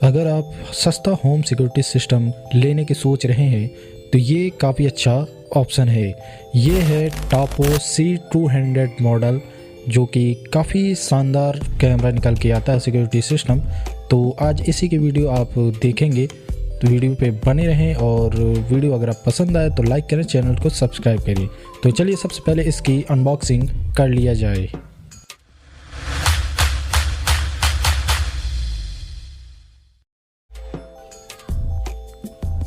अगर आप सस्ता होम सिक्योरिटी सिस्टम लेने की सोच रहे हैं तो ये काफ़ी अच्छा ऑप्शन है। ये है टापो C200 मॉडल, जो कि काफ़ी शानदार कैमरा निकल के आता है सिक्योरिटी सिस्टम। तो आज इसी की वीडियो आप देखेंगे, तो वीडियो पे बने रहें और वीडियो अगर आप पसंद आए तो लाइक करें, चैनल को सब्सक्राइब करें। तो चलिए सबसे पहले इसकी अनबॉक्सिंग कर लिया जाए।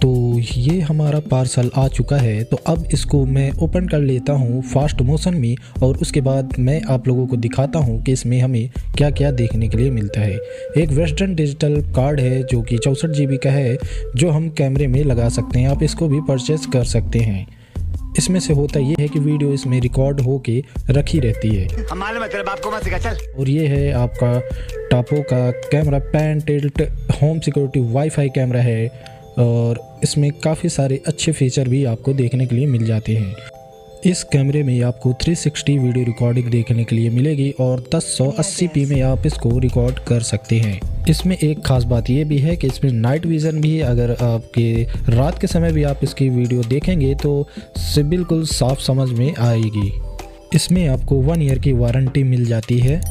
तो ये हमारा पार्सल आ चुका है। तो अब इसको मैं ओपन कर लेता हूँ फास्ट मोशन में और उसके बाद मैं आप लोगों को दिखाता हूँ कि इसमें हमें क्या क्या देखने के लिए मिलता है। एक वेस्टर्न डिजिटल कार्ड है जो कि 64 GB का है, जो हम कैमरे में लगा सकते हैं। आप इसको भी परचेस कर सकते हैं। इसमें से होता ये है कि वीडियो इसमें रिकॉर्ड होके रखी रहती है। और ये है आपका टापो का camera, pan tilt home security wifi camera है और इसमें काफ़ी सारे अच्छे फीचर भी आपको देखने के लिए मिल जाते हैं। इस कैमरे में आपको 360 वीडियो रिकॉर्डिंग देखने के लिए मिलेगी और 1080p में आप इसको रिकॉर्ड कर सकते हैं। इसमें एक ख़ास बात ये भी है कि इसमें नाइट विज़न भी है। अगर आपके रात के समय भी आप इसकी वीडियो देखेंगे तो बिल्कुल साफ समझ में आएगी। इसमें आपको 1 ईयर की वारंटी मिल जाती है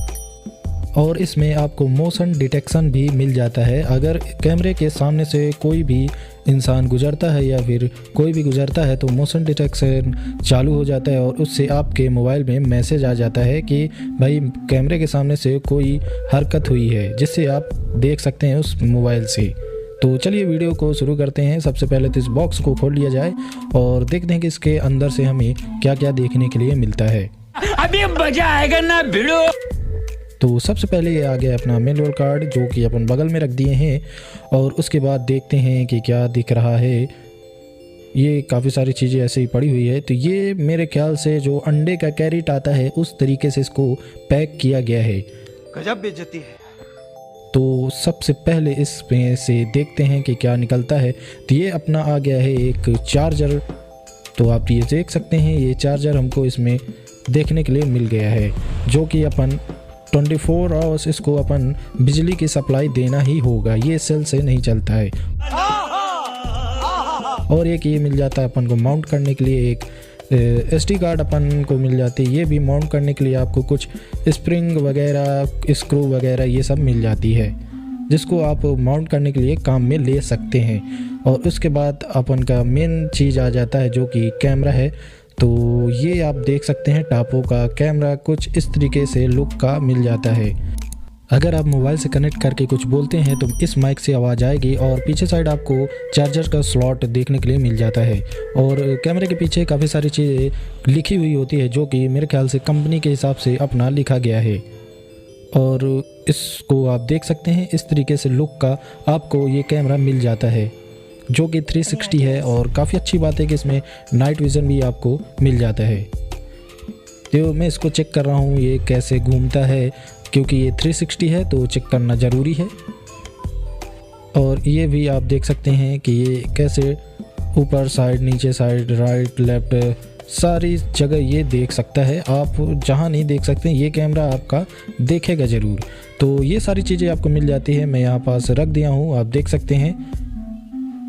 और इसमें आपको मोशन डिटेक्शन भी मिल जाता है। अगर कैमरे के सामने से कोई भी इंसान गुजरता है या फिर कोई भी गुजरता है तो मोशन डिटेक्शन चालू हो जाता है और उससे आपके मोबाइल में मैसेज आ जाता है कि भाई कैमरे के सामने से कोई हरकत हुई है, जिससे आप देख सकते हैं उस मोबाइल से। तो चलिए वीडियो को शुरू करते हैं। सबसे पहले तो इस बॉक्स को खोल लिया जाए और देखते हैं कि इसके अंदर से हमें क्या क्या देखने के लिए मिलता है। अभी मजा आएगा ना भिड़ो। तो सबसे पहले ये आ गया अपना मैनुअल कार्ड, जो कि अपन बगल में रख दिए हैं। और उसके बाद देखते हैं कि क्या दिख रहा है। ये काफ़ी सारी चीज़ें ऐसे ही पड़ी हुई है। तो ये मेरे ख्याल से जो अंडे का कैरेट आता है उस तरीके से इसको पैक किया गया है। गजब बेइज्जती है। तो सबसे पहले इसमें से देखते हैं कि क्या निकलता है। तो ये अपना आ गया है एक चार्जर। तो आप ये देख सकते हैं, ये चार्जर हमको इसमें देखने के लिए मिल गया है, जो कि अपन 24 आवर्स इसको अपन बिजली की सप्लाई देना ही होगा। ये सेल से नहीं चलता है। और एक ये मिल जाता है अपन को माउंट करने के लिए, एक SD कार्ड अपन को मिल जाती है। ये भी माउंट करने के लिए आपको कुछ स्प्रिंग वगैरह, स्क्रू वगैरह ये सब मिल जाती है, जिसको आप माउंट करने के लिए काम में ले सकते हैं। और उसके बाद अपन का मेन चीज़ आ जाता है, जो कि कैमरा है। तो ये आप देख सकते हैं टापो का कैमरा कुछ इस तरीके से लुक का मिल जाता है। अगर आप मोबाइल से कनेक्ट करके कुछ बोलते हैं तो इस माइक से आवाज़ आएगी और पीछे साइड आपको चार्जर का स्लॉट देखने के लिए मिल जाता है। और कैमरे के पीछे काफ़ी सारी चीज़ें लिखी हुई होती है, जो कि मेरे ख्याल से कंपनी के हिसाब से अपना लिखा गया है। और इसको आप देख सकते हैं, इस तरीके से लुक का आपको ये कैमरा मिल जाता है, जो कि 360 है। और काफ़ी अच्छी बात है कि इसमें नाइट विज़न भी आपको मिल जाता है। तो मैं इसको चेक कर रहा हूँ ये कैसे घूमता है, क्योंकि ये 360 है तो चेक करना ज़रूरी है। और ये भी आप देख सकते हैं कि ये कैसे ऊपर साइड, नीचे साइड, राइट लेफ्ट सारी जगह ये देख सकता है। आप जहाँ नहीं देख सकते ये कैमरा आपका देखेगा ज़रूर। तो ये सारी चीज़ें आपको मिल जाती है। मैं यहाँ पास रख दिया हूँ, आप देख सकते हैं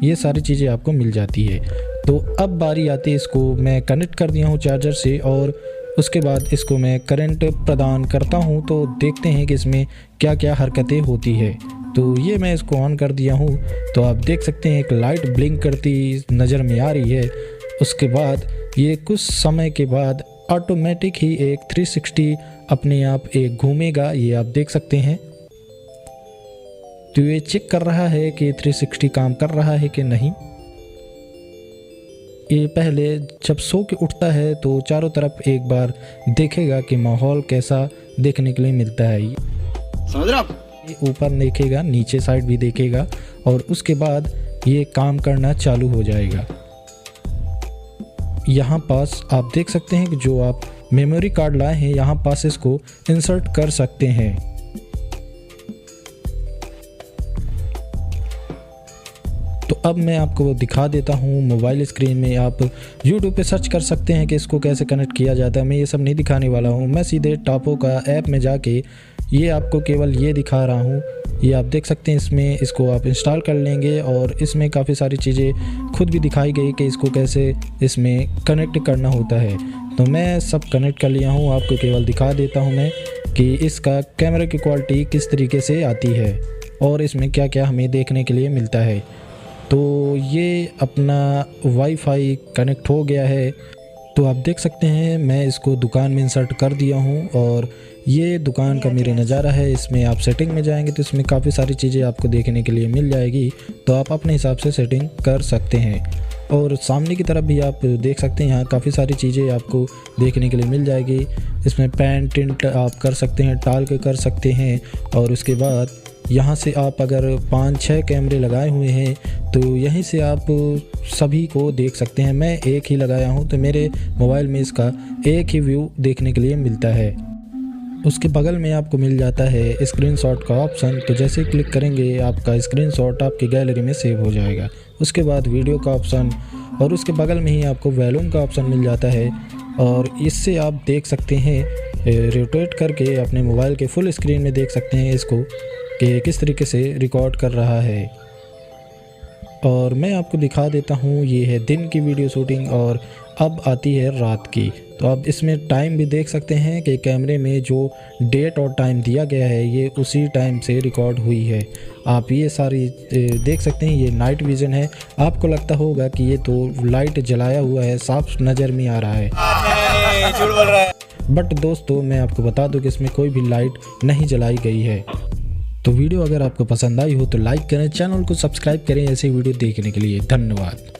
ये सारी चीज़ें आपको मिल जाती है। तो अब बारी आती है, इसको मैं कनेक्ट कर दिया हूँ चार्जर से और उसके बाद इसको मैं करंट प्रदान करता हूँ। तो देखते हैं कि इसमें क्या क्या हरकतें होती है। तो ये मैं इसको ऑन कर दिया हूँ। तो आप देख सकते हैं एक लाइट ब्लिंक करती नज़र में आ रही है। उसके बाद ये कुछ समय के बाद ऑटोमेटिक ही एक 360 अपने आप एक घूमेगा, ये आप देख सकते हैं। तो ये चेक कर रहा है कि 360 काम कर रहा है कि नहीं। ये पहले जब सो के उठता है तो चारों तरफ एक बार देखेगा कि माहौल कैसा देखने के लिए मिलता है। समझ रहे आप? ये ऊपर देखेगा, नीचे साइड भी देखेगा और उसके बाद ये काम करना चालू हो जाएगा। यहाँ पास आप देख सकते हैं कि जो आप मेमोरी कार्ड लाए हैं, यहाँ पास इसको इंसर्ट कर सकते हैं। तो अब मैं आपको दिखा देता हूँ मोबाइल स्क्रीन में। आप YouTube पे सर्च कर सकते हैं कि इसको कैसे कनेक्ट किया जाता है। मैं ये सब नहीं दिखाने वाला हूँ, मैं सीधे टापो का ऐप में जाके ये आपको केवल ये दिखा रहा हूँ। ये आप देख सकते हैं, इसमें इसको आप इंस्टॉल कर लेंगे और इसमें काफ़ी सारी चीज़ें खुद भी दिखाई गई कि इसको कैसे इसमें कनेक्ट करना होता है। तो मैं सब कनेक्ट कर लिया हूँ, आपको केवल दिखा देता हूँ मैं कि इसका कैमरे की क्वालिटी किस तरीके से आती है और इसमें क्या क्या हमें देखने के लिए मिलता है। तो ये अपना वाईफाई कनेक्ट हो गया है। तो आप देख सकते हैं मैं इसको दुकान में इंसर्ट कर दिया हूँ और ये दुकान का मेरा नज़ारा है। इसमें आप सेटिंग में जाएंगे तो इसमें काफ़ी सारी चीज़ें आपको देखने के लिए मिल जाएगी, तो आप अपने हिसाब से सेटिंग कर सकते हैं। और सामने की तरफ भी आप देख सकते हैं, यहाँ काफ़ी सारी चीज़ें आपको देखने के लिए मिल जाएगी। इसमें पैन टिंट आप कर सकते हैं, टाल के कर सकते हैं। और उसके बाद यहाँ से आप अगर 5-6 कैमरे लगाए हुए हैं तो यहीं से आप सभी को देख सकते हैं। मैं एक ही लगाया हूँ तो मेरे मोबाइल में इसका एक ही व्यू देखने के लिए मिलता है। उसके बगल में आपको मिल जाता है स्क्रीनशॉट का ऑप्शन। तो जैसे क्लिक करेंगे आपका स्क्रीनशॉट आपकी गैलरी में सेव हो जाएगा। उसके बाद वीडियो का ऑप्शन और उसके बगल में ही आपको वॉल्यूम का ऑप्शन मिल जाता है और इससे आप देख सकते हैं, रोटेट करके अपने मोबाइल के फुल स्क्रीन में देख सकते हैं इसको कि किस तरीके से रिकॉर्ड कर रहा है। और मैं आपको दिखा देता हूँ, ये है दिन की वीडियो शूटिंग और अब आती है रात की। तो आप इसमें टाइम भी देख सकते हैं कि कैमरे में जो डेट और टाइम दिया गया है ये उसी टाइम से रिकॉर्ड हुई है। आप ये सारी देख सकते हैं, ये नाइट विज़न है। आपको लगता होगा कि ये तो लाइट जलाया हुआ है, साफ नज़र में आ रहा है, झूठ बोल रहा है। बट दोस्तों मैं आपको बता दूं कि इसमें कोई भी लाइट नहीं जलाई गई है। तो वीडियो अगर आपको पसंद आई हो तो लाइक करें, चैनल को सब्सक्राइब करें ऐसे वीडियो देखने के लिए। धन्यवाद।